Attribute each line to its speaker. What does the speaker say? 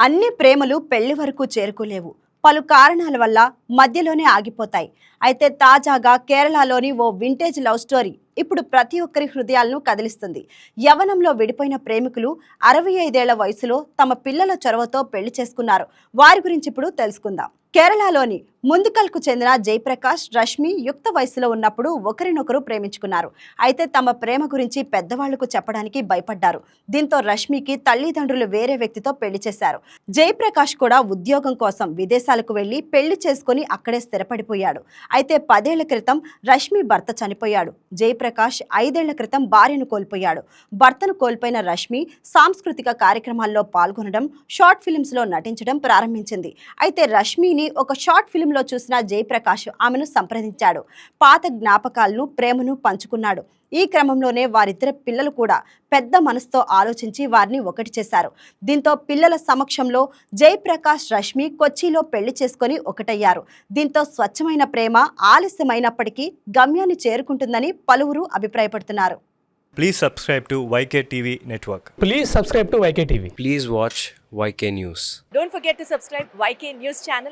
Speaker 1: అన్ని ప్రేమలు పెళ్లి వరకు చేరుకోలేవు. పలు కారణాల వల్ల మధ్యలోనే ఆగిపోతాయి. అయితే తాజాగా కేరళలోని ఓ వింటేజ్ లవ్ స్టోరీ ఇప్పుడు ప్రతి ఒక్కరి హృదయాలను కదిలిస్తుంది. యవ్వనంలో విడిపోయిన ప్రేమికులు 65 ఏళ్ల వయసులో తమ పిల్లల చొరవతో పెళ్లి చేసుకున్నారు. వారి గురించి ఇప్పుడు తెలుసుకుందాం. కేరళలోని ముందుకల్కు చెందిన జయప్రకాష్, రష్మి యుక్త వయసులో ఉన్నప్పుడు ఒకరినొకరు ప్రేమించుకున్నారు. అయితే తమ ప్రేమ గురించి పెద్దవాళ్లకు చెప్పడానికి భయపడ్డారు. దీంతో రష్మికి తల్లిదండ్రులు వేరే వ్యక్తితో పెళ్లి చేశారు. జయప్రకాష్ కూడా ఉద్యోగం కోసం విదేశాలకు వెళ్లి పెళ్లి చేసుకుని అక్కడే స్థిరపడిపోయాడు. అయితే 10 ఏళ్ల క్రితం రష్మి భర్త చనిపోయాడు. జయప్రకాష్ 5 ఏళ్ల క్రితం భార్యను కోల్పోయాడు. భర్తను కోల్పోయిన రష్మి సాంస్కృతిక కార్యక్రమాల్లో పాల్గొనడం, షార్ట్ ఫిల్మ్స్ లో నటించడం ప్రారంభించింది. అయితే రష్మిని ఒక షార్ట్ ఫిల్మ్ లో చూసిన జయప్రకాష్ ఆమెను సంప్రదించాడు. పాత జ్ఞాపకాలను, ప్రేమను పంచుకున్నాడు. ఈ క్రమంలోనే వారిద్దరి పిల్లలు కూడా పెద్ద మనసుతో ఆలోచించి వారిని ఒకటి చేశారు. దీంతో పిల్లల సమక్షంలో జయప్రకాష్, రష్మి కొచ్చిలో పెళ్లి చేసుకుని ఒకటయ్యారు. దీంతో స్వచ్ఛమైన ప్రేమ ఆలస్యమైనప్పటికీ గమ్యాన్ని చేరుకుంటుందని పలువురు అభిప్రాయపడుతున్నారు.
Speaker 2: Please subscribe to YK TV Network.
Speaker 3: Please subscribe to YK TV.
Speaker 4: Please watch YK News.
Speaker 5: Don't forget to subscribe YK News channel.